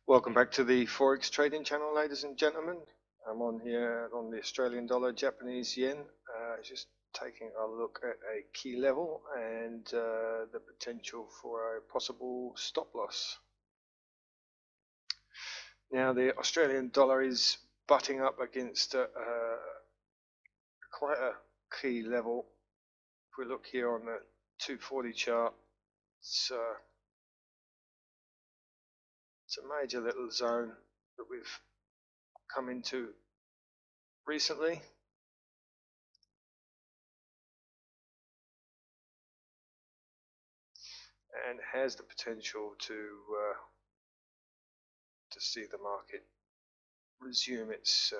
Welcome back to the Forex Trading Channel, ladies and gentlemen. I'm on here on the Australian dollar, Japanese yen, just taking a look at a key level and the potential for a possible stop loss. Now the Australian dollar is butting up against quite a key level. If we look here on the 240 chart, it's a major little zone that we've come into recently, and has the potential to see the market resume its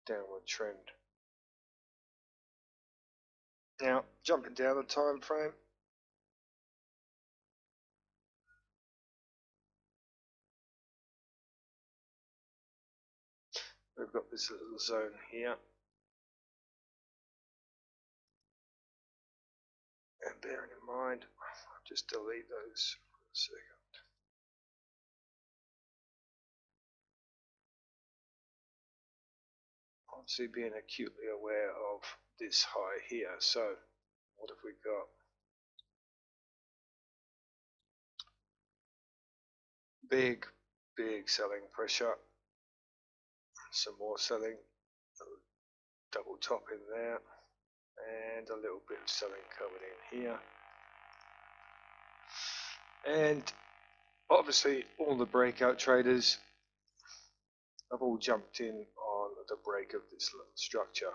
downward trend. Now, jumping down the time frame, we've got this little zone here, and bearing in mind, I'll just delete those for a second. Obviously being acutely aware of this high here. So what have we got? Big selling pressure, some more selling, double top in there, and a little bit of selling coming in here. And obviously all the breakout traders have all jumped in on the break of this little structure.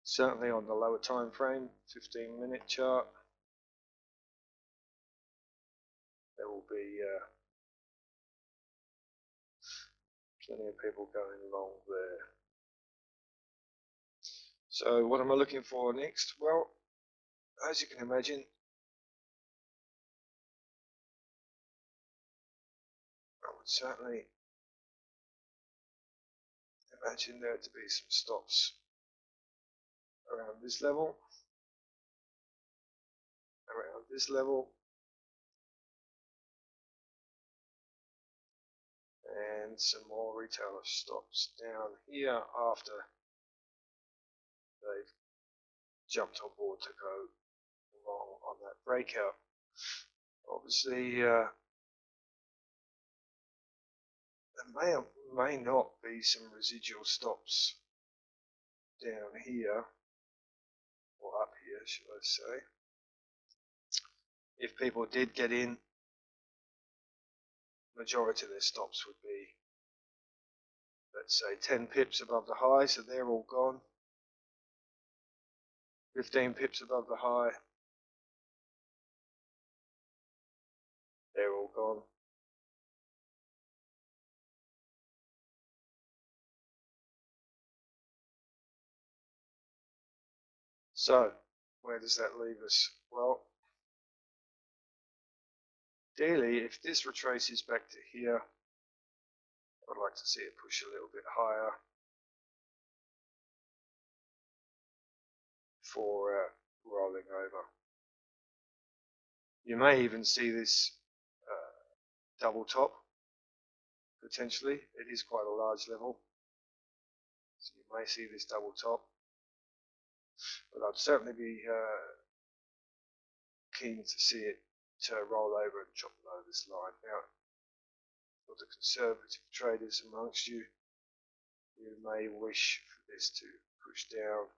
Certainly on the lower time frame, 15-minute chart, there will be plenty of people going along there. So what am I looking for next? Well, as you can imagine, I would certainly imagine there to be some stops around this level, and some more retailer stops down here after they've jumped on board to go long on that breakout. Obviously, there may or may not be some residual stops down here, or up here, should I say. If people did get in, majority of their stops would be, let's say, 10 pips above the high, so they're all gone. 15 pips above the high, they're all gone. So, where does that leave us? Well, daily, if this retraces back to here, I'd like to see it push a little bit higher for rolling over. You may even see this double top, potentially. It is quite a large level, so you may see this double top, but I'd certainly be keen to see it roll over and drop below this line. Now, for the conservative traders amongst you, you may wish for this to push down,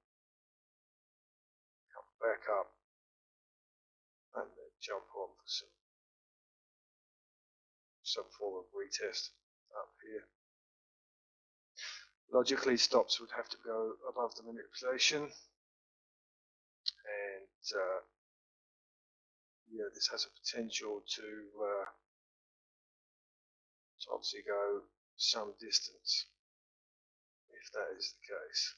come back up, and then jump on for some form of retest up here. Logically, stops would have to go above the manipulation, and yeah, this has a potential to obviously go some distance if that is the case.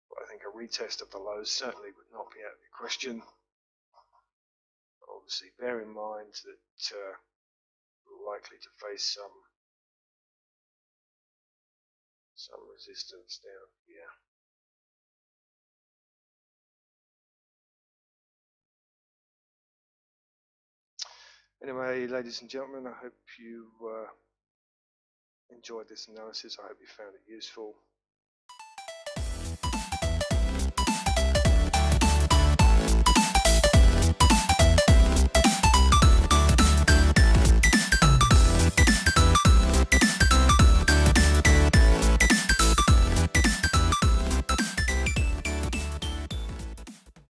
But I think a retest of the lows certainly would not be out of the question. Obviously, bear in mind that we're likely to face some resistance down here. Anyway, ladies and gentlemen, I hope you enjoyed this analysis. I hope you found it useful.